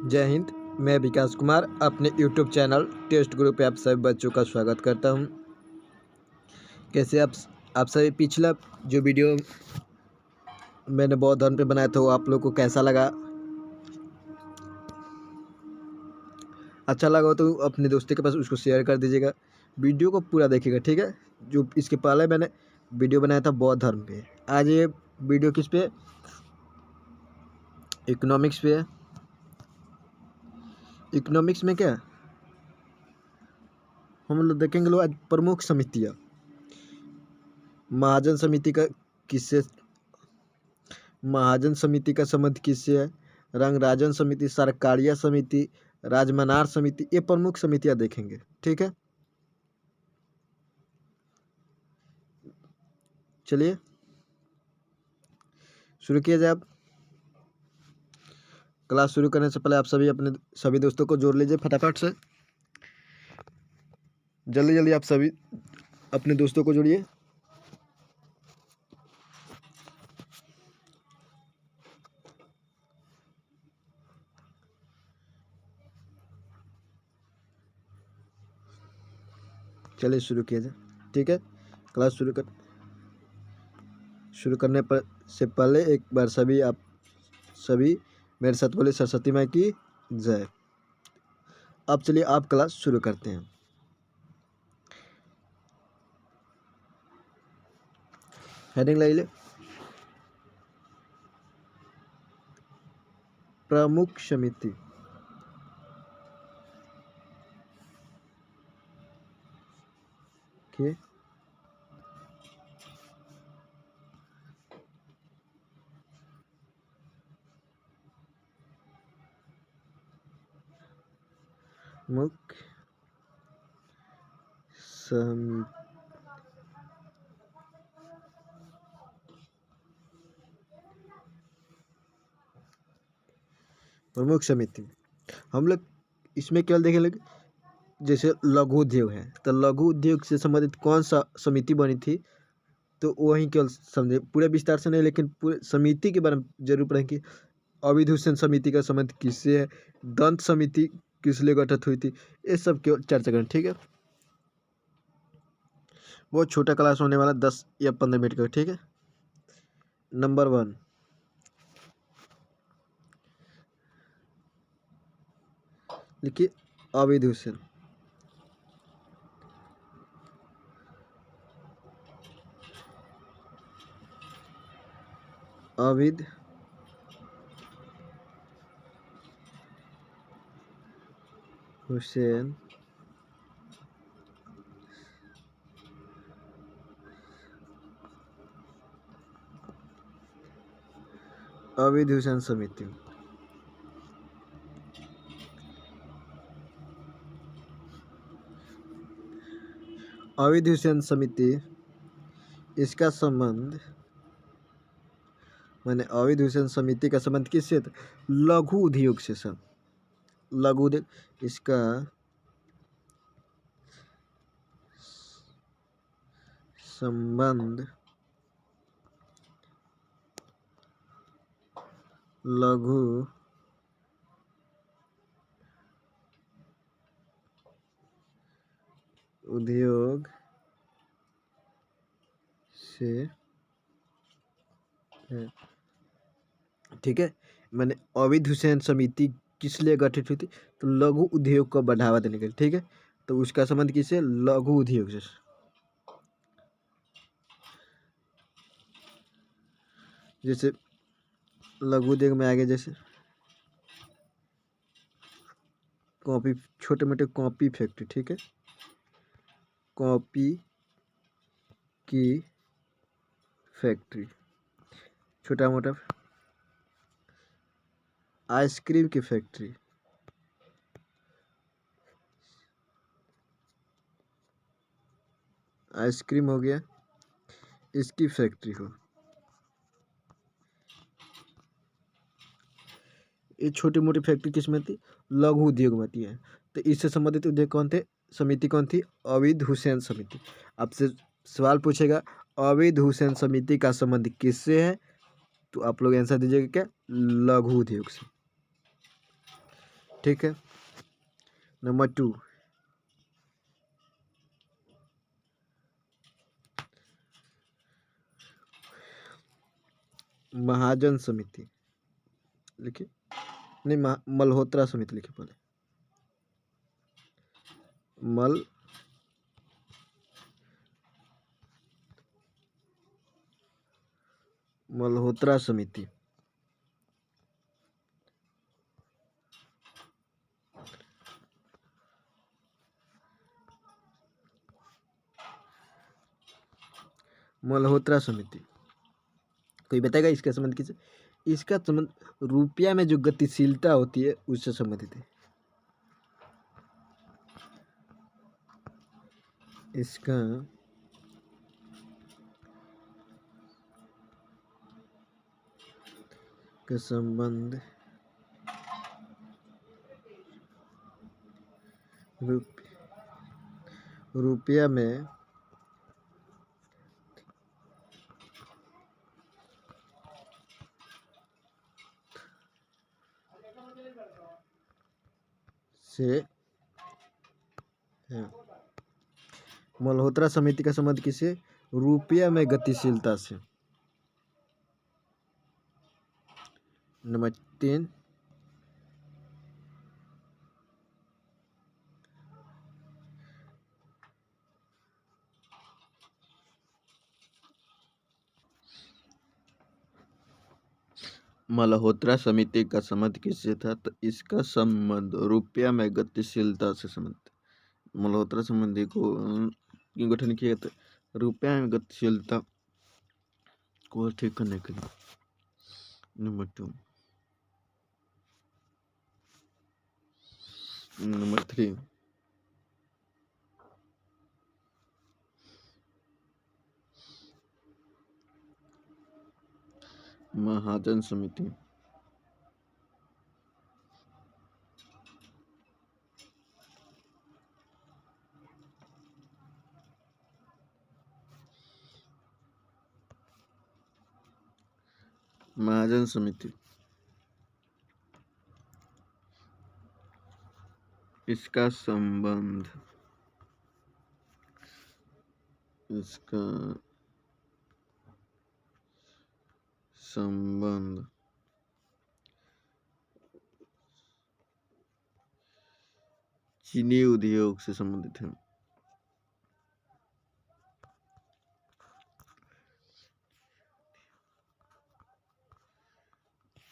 जय हिंद। मैं विकास कुमार अपने यूट्यूब चैनल टेस्ट ग्रुप पे आप सभी बच्चों का स्वागत करता हूं। कैसे आप सभी पिछला जो वीडियो मैंने बौद्ध धर्म पे बनाया था वो आप लोग को कैसा लगा? अच्छा लगा हो तो अपने दोस्तों के पास उसको शेयर कर दीजिएगा। वीडियो को पूरा देखिएगा, ठीक है। जो इसके पहले मैंने वीडियो बनाया था बौद्ध धर्म पे, आज ये वीडियो किस पे? इकोनॉमिक्स पे है। इकोनॉमिक्स में क्या हम लोग देखेंगे लोग आज प्रमुख समितियाँ। महाजन समिति का किससे महाजन समिति का संबंध किससे है? रंगराजन समिति, सरकारिया समिति, राजमनार समिति, ये प्रमुख समितियां देखेंगे, ठीक है। चलिए शुरू किया जाए। अब क्लास शुरू करने से पहले आप सभी अपने सभी दोस्तों को जोड़ लीजिए फटाफट से। जल्दी जल्दी आप सभी अपने दोस्तों को जोड़िए। चलिए शुरू किया जाए, ठीक है। क्लास शुरू करने पर से पहले एक बार आप सभी मेरे साथ बोले सरस्वती माँ की जय। अब चलिए आप क्लास शुरू करते हैं। हेडिंग ले प्रमुख समिति। ओके, मुख्य प्रमुख समिति हम लोग इसमें केवल देखेंगे जैसे लघु उद्योग है तो लघु उद्योग से संबंधित कौन सा समिति बनी थी, तो वही केवल समझे, पूरे विस्तार से नहीं, लेकिन पूरे समिति के बारे में जरूर पढ़ें कि अविभूषण समिति का संबंध किससे है, दंत समिति किस लिए गठित हुई थी, ये सब केवल चर्चा करें, ठीक है। बहुत छोटा क्लास होने वाला 10 या 15 मिनट का, ठीक है। नंबर 1, लिखिए अविभूषण। अविध हुसैन अविभूषण समिति। अविभूषण समिति इसका संबंध मैंने अविभूषण समिति का संबंध किससे था? लघु उद्योग से। सब लघु उद्योग इसका संबंध लघु उद्योग से है, ठीक है। मैंने अविभूषण समिति किस लिए गठित हुई थी? तो लघु उद्योग को बढ़ावा देने के लिए, ठीक है। तो उसका संबंध किससे? लघु उद्योग से। जैसे लघु उद्योग में आगे जैसे कॉपी, छोटे मोटे कॉपी फैक्ट्री, ठीक है। कॉपी की फैक्ट्री, छोटा मोटा आइसक्रीम की फैक्ट्री, आइसक्रीम हो गया, इसकी फैक्ट्री हो, ये छोटी मोटी फैक्ट्री किस में थी? लघु उद्योग में थी है। तो इससे संबंधित उद्योग कौन थे? समिति कौन थी? अविभूषण समिति। आपसे सवाल पूछेगा अविभूषण समिति का संबंध किससे है, तो आप लोग आंसर दीजिएगा क्या? लघु उद्योग से। ठीक है। नंबर 2, महाजन समिति लिखिए, नहीं मल्होत्रा समिति लिखिए पहले, मल्होत्रा समिति। मल्होत्रा समिति, कोई बताएगा इसका संबंध किससे? इसका संबंध रुपया में जो गतिशीलता होती है उससे संबंधित है। इसका का संबंध रुपया में से है। मल्होत्रा समिति का संबंध किससे? रुपया में गतिशीलता से। नंबर 3, मल्होत्रा समिति का संबंध किससे था? तो इसका संबंध रुपया में गतिशीलता से संबंध। मल्होत्रा संबंधी को क्यों गठन किया था? रुपया में गतिशीलता को ठीक करने के लिए। नंबर 2, नंबर 3, महाजन समिति। महाजन समिति, इसका संबंध चीनी उद्योग से संबंधित है।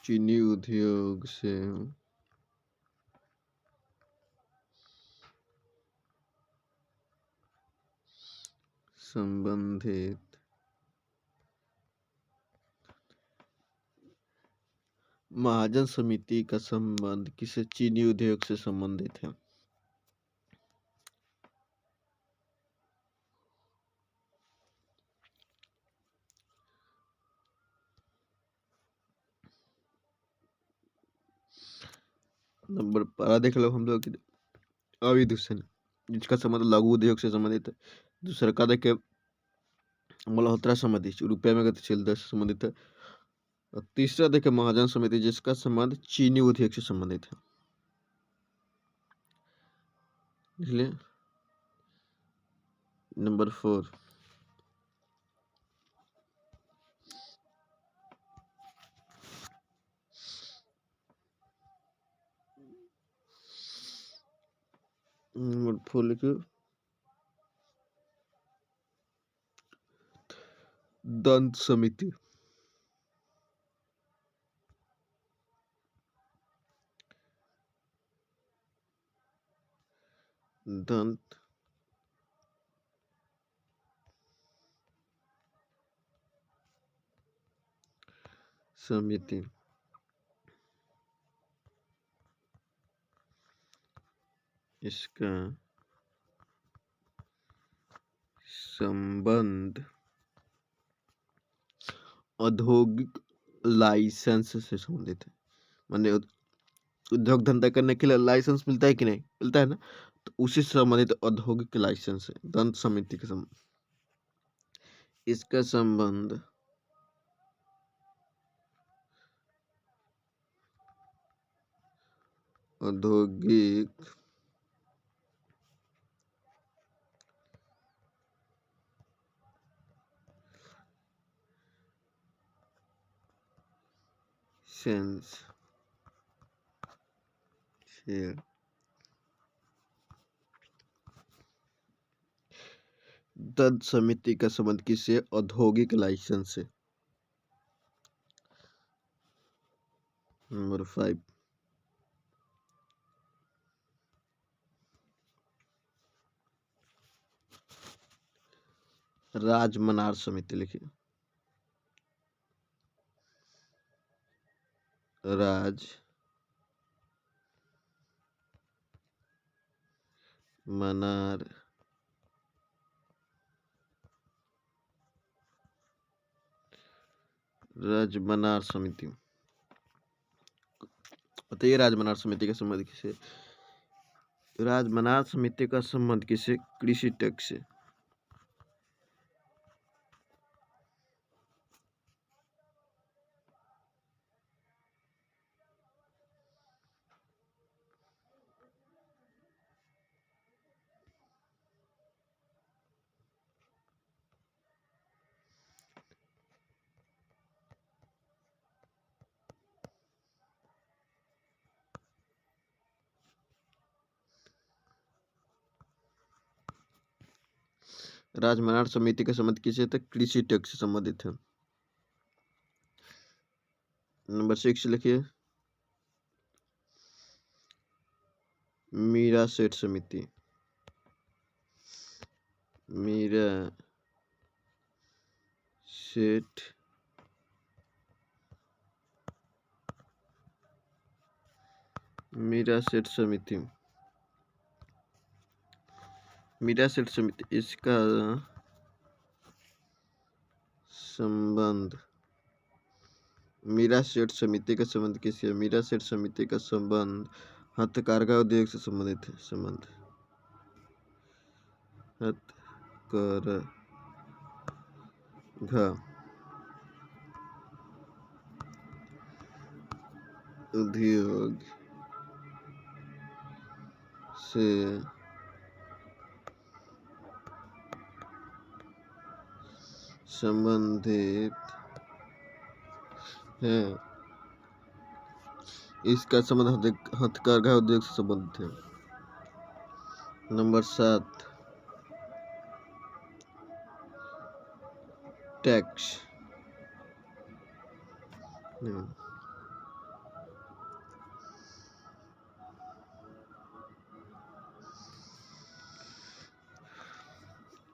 चीनी उद्योग से संबंधित महाजन समिति का संबंध किसी चीनी उद्योग से संबंधित है। नंबर 12 देख लो हम लोग, अविदूषण, जिसका संबंध लघु उद्योग से संबंधित है। दूसरा का देखे मल्होत्रा समिति, रुपये में गतिशीलता से संबंधित है। और तीसरा देखे महाजन समिति, जिसका संबंध चीनी उद्योग से संबंधित है। इसलिए नंबर 4, नंबर 4 लिखो, दंत समिति। दंत समिति, इसका संबंध औद्योगिक लाइसेंस से संबंधित है। माने उद्योग धंधा करने के लिए लाइसेंस मिलता है कि नहीं मिलता है ना, तो उसी से संबंधित औद्योगिक लाइसेंस है दंत समिति के संबंध। इसका संबंध औद्योगिक सेंस से तद समिति का संबंध किससे? औद्योगिक लाइसेंस से। नंबर 5, राजमनार समिति लिखिए। राज मनार राजमनार समिति। बताइए राजमनार समिति का संबंध किससे? राजमनार समिति का संबंध किससे? कृषि टैक्स से। राजमनार समिति का संबंध किससे था? कृषि टैक्स से संबंधित है। नंबर 6 लिखिए। मीरा सेठ समिति। मीरा सेठ मीरा सेठ समिति। मीरा सेठ समिति इसका संबंध मीरा सेठ समिति का संबंध किससे? मीरा सेठ समिति का संबंध हथकरघा उद्योग से संबंधित है। संबंध हथकरघा उद्योग से संबंधित है। इसका संबंध हथकरघा उद्योग से संबंधित है। Number 7, tax.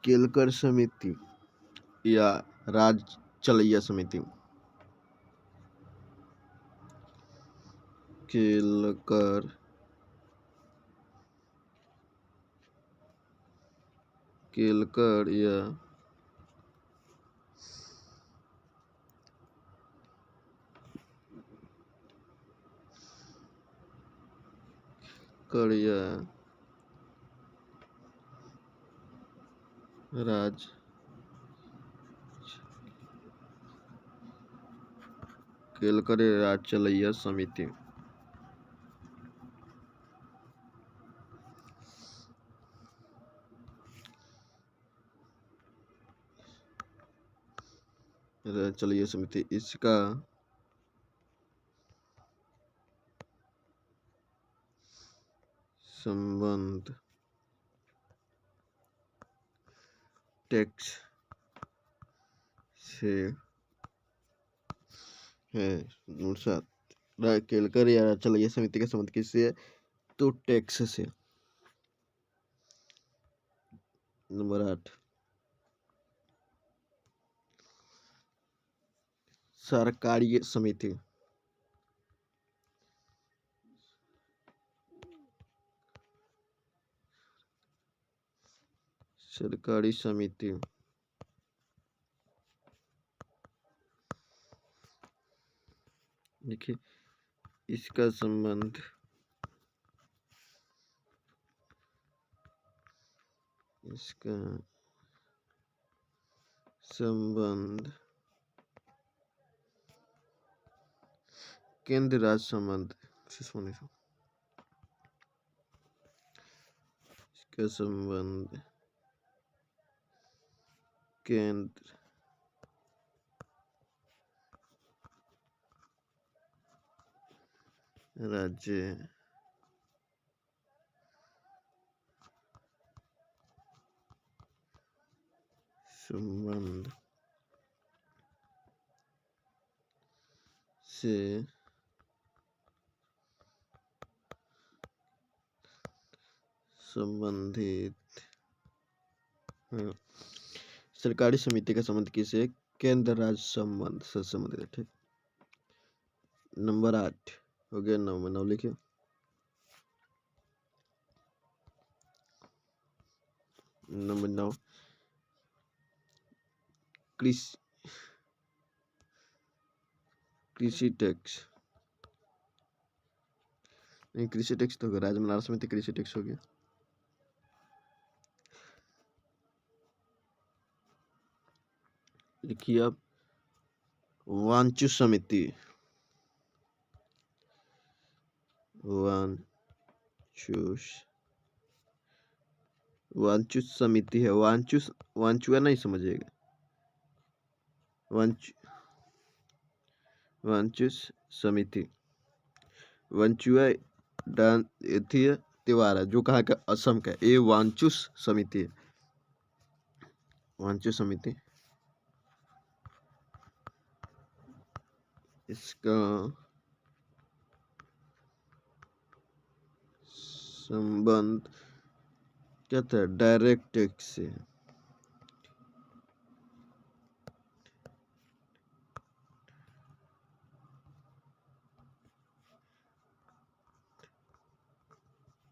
केलकर समिति या राज चलैया समिति। केलकर या राज केलकर या राज चलैया समिति। राज चलैया समिति इसका संबंध टैक्स से है। नंबर 7, केलकर या राज चलैया समिति का संबंध किससे है? तो टैक्स से। नंबर 8, सरकारी समिति। सरकारी समिति देखिए इसका संबंध केंद्र राज्य संबंध से का संबंध केंद्र राज्य संबंध से संबंधित है। सरकारी समिति का संबंध किसे केंद्र राज्य संबंध से संबंधित है। ठीक, नंबर 8 हो गया। 9 में 9 लिखिए। नंबर 9 कृषि टैक्स। नहीं, कृषि टैक्स तो होगा, राज्य मनार समिति कृषि टैक्स हो गया। लिखिए अब वांचू समिति। वांचू समिति है। वांचुआ नहीं समझिएगा। वांचू समिति। वांचुआ त्योहार है जो कहाँ का, असम का। ये वांचू समिति है। वांचू समिति इसका संबंध क्या था, डायरेक्ट टैक्स से।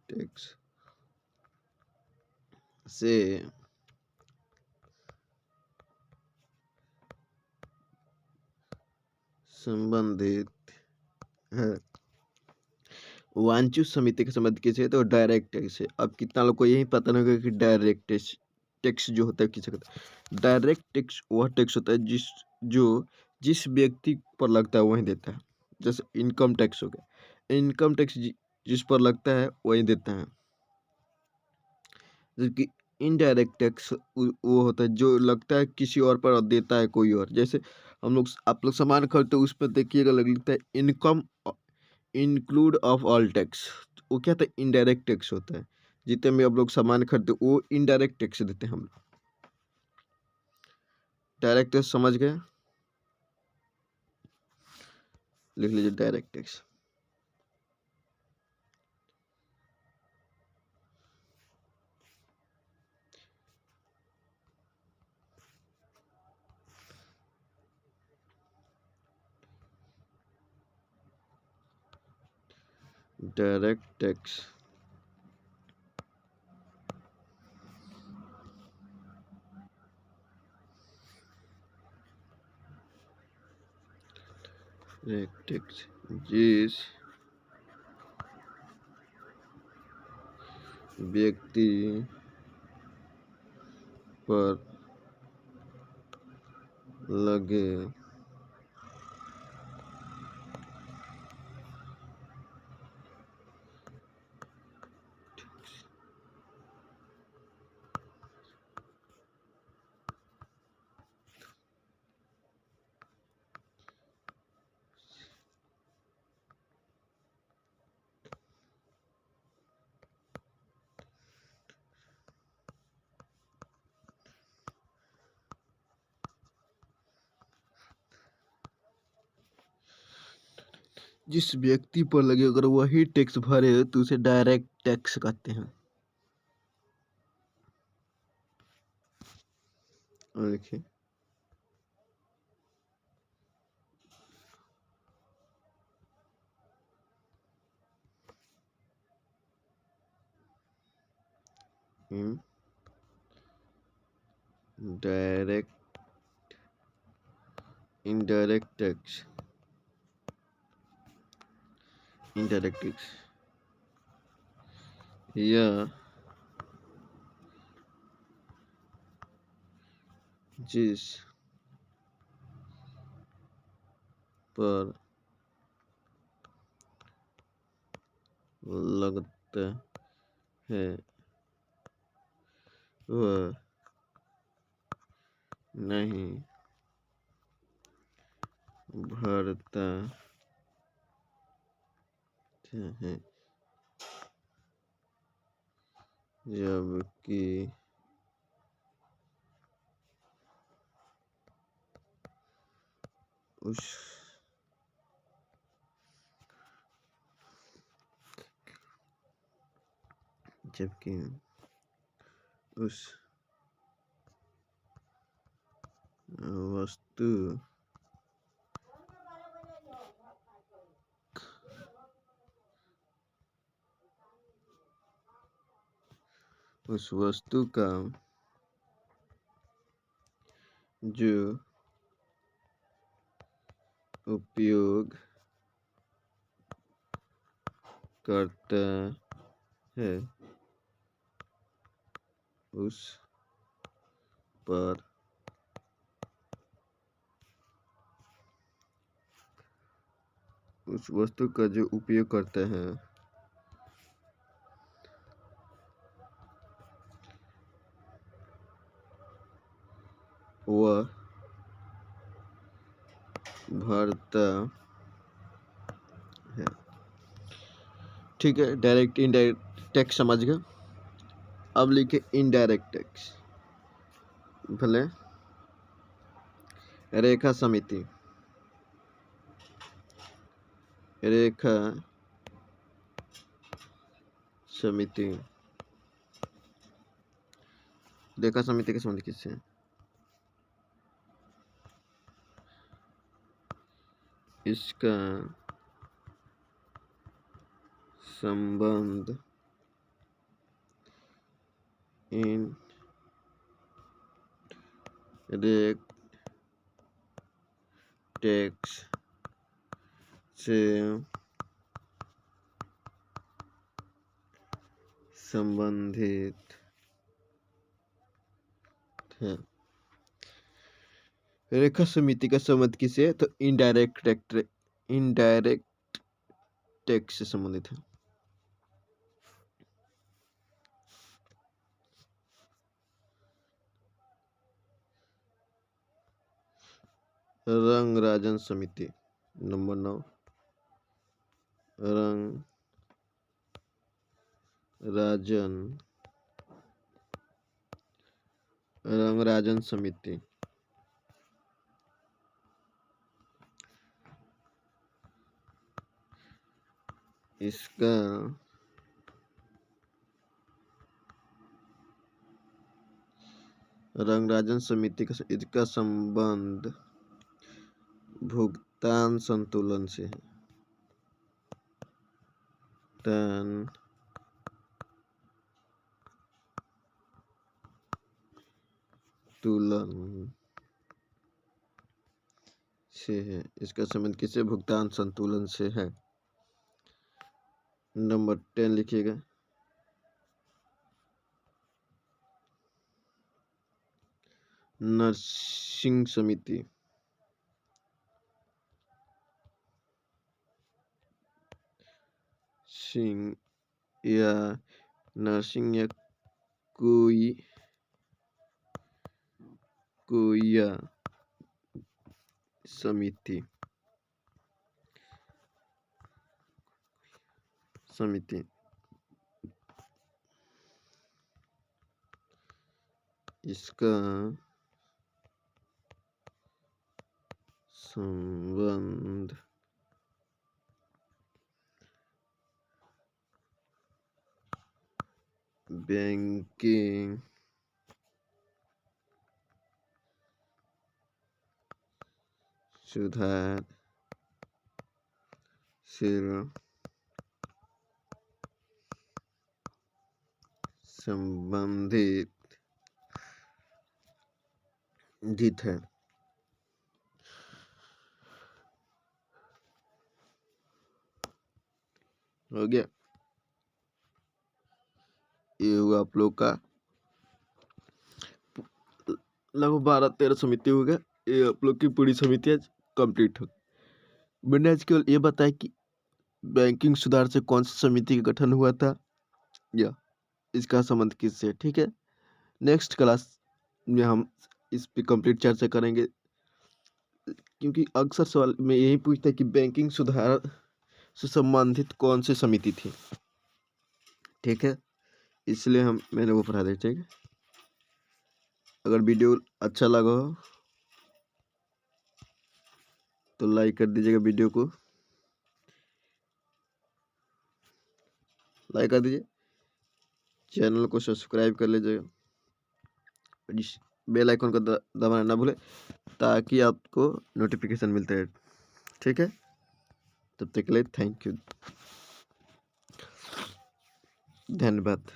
टैक्स से संबंधित है। वांचू समिति का संबंध किसे है, तो डायरेक्ट टैक्स है। अब कितना लोग को यही पता नहीं होगा कि डायरेक्ट टैक्स जो होता है किसे कहते हैं। डायरेक्ट टैक्स वह टैक्स होता है जिस व्यक्ति पर लगता है वही देता है। जैसे इनकम टैक्स हो गया। इनकम टैक्स जिस पर लगता है वही देता है। जबकि इनडायरेक्ट टैक्स वो होता है जो लगता है किसी और पर और देता है कोई और। जैसे आप लोग सामान खरीदते हो, उस पर देखिएगा लगता है income include of all tax. वो क्या था, इनडायरेक्ट टैक्स होता है। जितने में आप लोग सामान खरीदते हो वो इनडायरेक्ट टैक्स देते हैं हम लोग। डायरेक्ट टैक्स समझ गए, लिख लीजिए direct tax. Direct tax tax जिस व्यक्ति पर लगे जिस व्यक्ति पर लगे, अगर वही टैक्स भरे तो उसे डायरेक्ट टैक्स कहते हैं। और देखिए direct indirect tax. Indirect tax या जिस पर लगता है वह नहीं भरता है जबकि उस जबकि उस वस्तु का जो उपयोग करता है उस पर उस वस्तु का जो उपयोग करता है वह भरता है। ठीक है, डायरेक्ट इनडायरेक्ट टैक्स समझ गए। अब लिखे इनडायरेक्ट टैक्स। भले रेखा समिति, रेखा समिति, रेखा समिति के संबंध किससे है? इसका संबंध इनडायरेक्ट टैक्स से संबंधित है। रेखा समिति का संबंध किससे है? तो इनडायरेक्ट टैक्स से संबंधित है। रंगराजन समिति नंबर 9, रंगराजन समिति इसका रंगराजन समिति का इसका संबंध भुगतान संतुलन से है। तुलन से है। इसका संबंध किससे? भुगतान संतुलन से है। नंबर 10 लिखिएगा। नर्सिंग समिति, नर्सिंग या कोई समिति इसका संबंध बैंकिंग सुधार से संबंधित है। हो गया, ये हुआ आप लोग का लगभग 12-13 समिति हो गया। ये आप लोग की पूरी समिति आज कंप्लीट हो गई। मैंने आज केवल ये बताया कि बैंकिंग सुधार से कौन सी समिति का गठन हुआ था या इसका संबंध किससे। ठीक है, नेक्स्ट क्लास में हम इस पे कंप्लीट चर्चा करेंगे, क्योंकि अक्सर सवाल में यही पूछता है कि बैंकिंग सुधार से संबंधित कौन सी समिति थी। ठीक है, इसलिए मैंने वो पढ़ा दिया। ठीक है, अगर वीडियो अच्छा लगा हो तो लाइक कर दीजिएगा, वीडियो को लाइक कर दीजिए, चैनल को सब्सक्राइब कर लीजिएगा, इस बेल आइकन को दबाना ना भूले ताकि आपको नोटिफिकेशन मिलता है। ठीक है, तब तक के लिए थैंक यू, धन्यवाद।